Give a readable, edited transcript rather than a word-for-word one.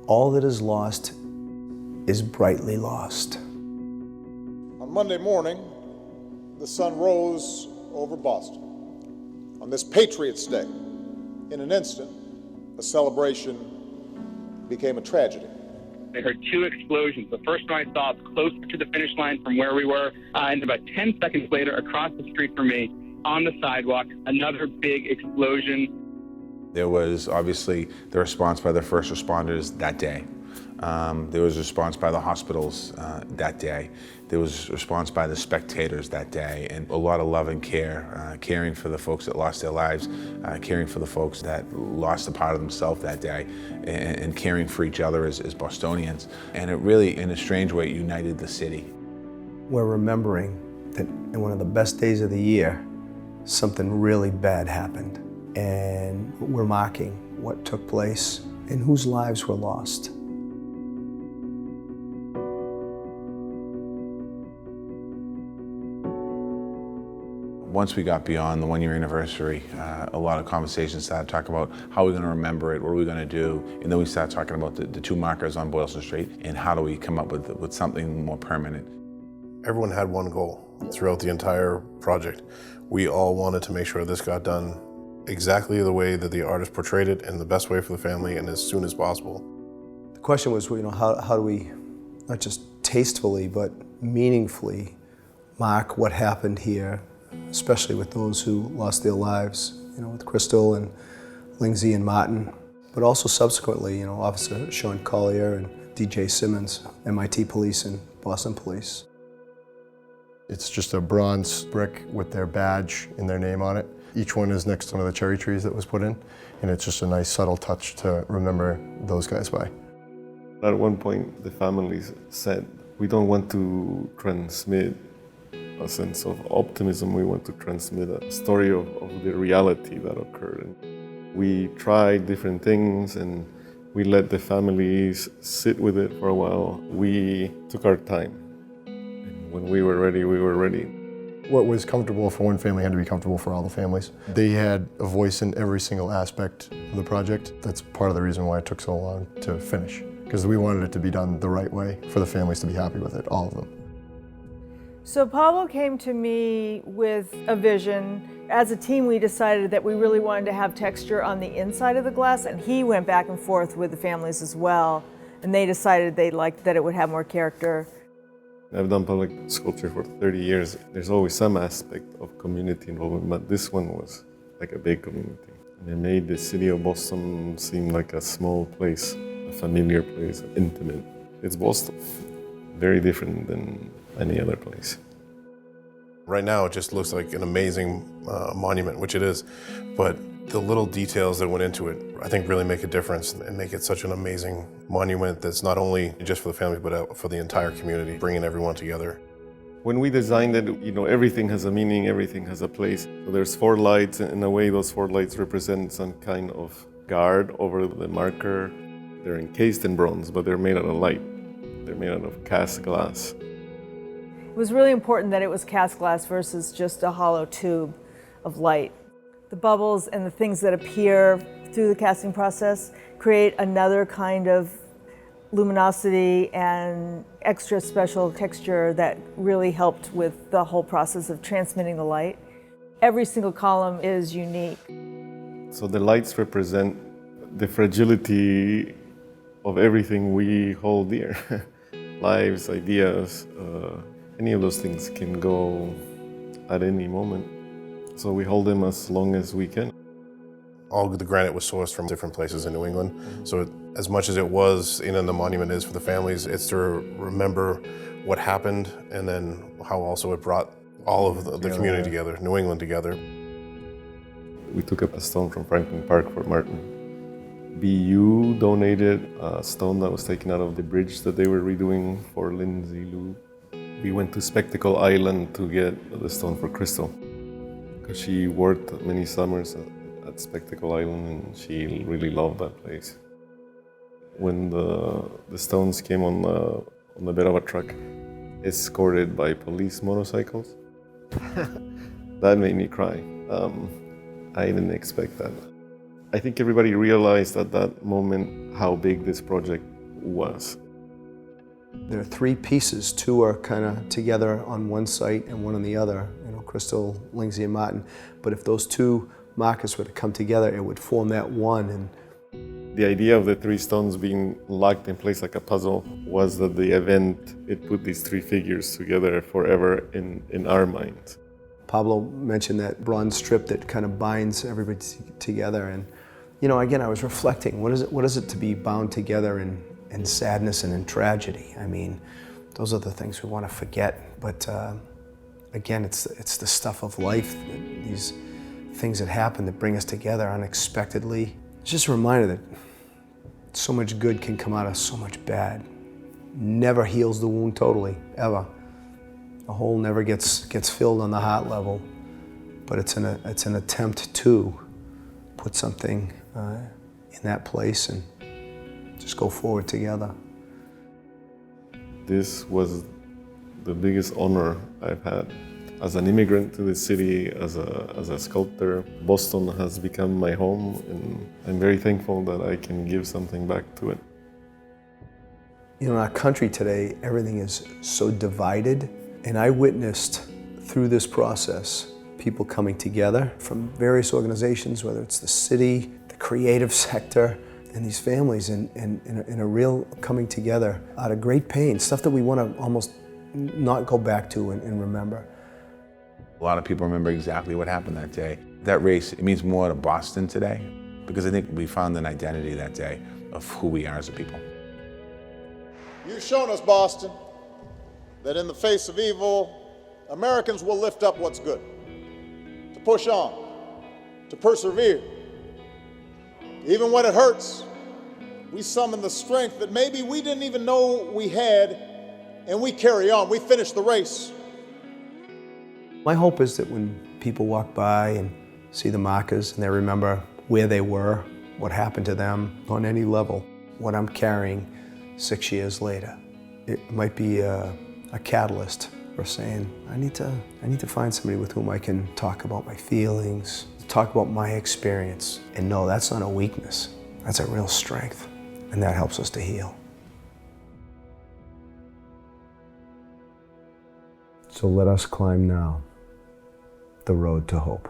All that is lost is brightly lost. On Monday morning, the sun rose over Boston. On this Patriots' Day, in an instant, a celebration became a tragedy. I heard two explosions. The first one I saw was closer to the finish line from where we were, and about 10 seconds later, across the street from me, on the sidewalk, another big explosion. There was obviously the response by the first responders that day. There was a response by the hospitals that day. There was a response by the spectators that day, and a lot of love and care, caring for the folks that lost their lives, caring for the folks that lost a part of themselves that day, and caring for each other as Bostonians. And it really, in a strange way, united the city. We're remembering that in one of the best days of the year, something really bad happened. And we're marking what took place and whose lives were lost. Once we got beyond the one-year anniversary, a lot of conversations started talking about how we're going to remember it, what are we going to do, and then we started talking about the two markers on Boylston Street and how do we come up with something more permanent. Everyone had one goal throughout the entire project. We all wanted to make sure this got done exactly the way that the artist portrayed it and the best way for the family and as soon as possible. The question was, how do we not just tastefully but meaningfully mark what happened here, especially with those who lost their lives, with Crystal and Lindsay and Martin, but also subsequently, Officer Sean Collier and DJ Simmons, MIT Police and Boston Police. It's just a bronze brick with their badge and their name on it. Each one is next to one of the cherry trees that was put in, and it's just a nice subtle touch to remember those guys by. At one point, the families said, we don't want to transmit a sense of optimism, we want to transmit a story of the reality that occurred. And we tried different things and we let the families sit with it for a while. We took our time. And when we were ready, we were ready. What was comfortable for one family had to be comfortable for all the families. They had a voice in every single aspect of the project. That's part of the reason why it took so long to finish, because we wanted it to be done the right way for the families to be happy with it, all of them. So Pablo came to me with a vision. As a team, we decided that we really wanted to have texture on the inside of the glass, and he went back and forth with the families as well, and they decided they liked that it would have more character. I've done public sculpture for 30 years. There's always some aspect of community involvement, but this one was like a big community. And it made the city of Boston seem like a small place, a familiar place, intimate. It's Boston, very different than any other place. Right now, it just looks like an amazing monument, which it is, but the little details that went into it, I think, really make a difference and make it such an amazing monument that's not only just for the family, but for the entire community, bringing everyone together. When we designed it, everything has a meaning, everything has a place. So there's 4 lights, and in a way, those 4 lights represent some kind of guard over the marker. They're encased in bronze, but they're made out of light. They're made out of cast glass. It was really important that it was cast glass versus just a hollow tube of light. The bubbles and the things that appear through the casting process create another kind of luminosity and extra special texture that really helped with the whole process of transmitting the light. Every single column is unique. So the lights represent the fragility of everything we hold dear. Lives, ideas, any of those things can go at any moment. So we hold them as long as we can. All the granite was sourced from different places in New England. So as much as it was, the monument is for the families, it's to remember what happened and then how also it brought all of the community together, New England together. We took up a stone from Franklin Park for Martin. BU donated a stone that was taken out of the bridge that they were redoing for Lindsay Lou. We went to Spectacle Island to get the stone for Crystal, because she worked many summers at Spectacle Island and she really loved that place. When the stones came on the bed of a truck, escorted by police motorcycles, that made me cry. I didn't expect that. I think everybody realized at that moment how big this project was. There are three pieces. Two are kind of together on one site and one on the other, you know, Crystal, Lindsay, and Martin. But if those two markers were to come together, it would form that one. And the idea of the three stones being locked in place like a puzzle was that the event, it put these three figures together forever in our minds. Pablo mentioned that bronze strip that kind of binds everybody together. And, you know, again, I was reflecting, what is it to be bound together in sadness and in tragedy? I mean, those are the things we want to forget. But again, it's the stuff of life, these things that happen that bring us together unexpectedly. It's just a reminder that so much good can come out of so much bad. Never heals the wound totally, ever. The hole never gets filled on the heart level, but it's an attempt to put something in that place and just go forward together. This was the biggest honor I've had. As an immigrant to the city, as a sculptor, Boston has become my home, and I'm very thankful that I can give something back to it. You know, in our country today, everything is so divided, and I witnessed through this process people coming together from various organizations, whether it's the city, the creative sector, and these families in a real coming together out of great pain, stuff that we want to almost not go back to and remember. A lot of people remember exactly what happened that day. That race, it means more to Boston today, because I think we found an identity that day of who we are as a people. You've shown us, Boston, that in the face of evil, Americans will lift up what's good, to push on, to persevere. Even when it hurts, we summon the strength that maybe we didn't even know we had, and we carry on. We finish the race. My hope is that when people walk by and see the markers and they remember where they were, what happened to them on any level, what I'm carrying 6 years later, it might be a catalyst for saying, I need to find somebody with whom I can talk about my feelings, talk about my experience, and no, that's not a weakness, that's a real strength, and that helps us to heal. So let us climb now the road to hope.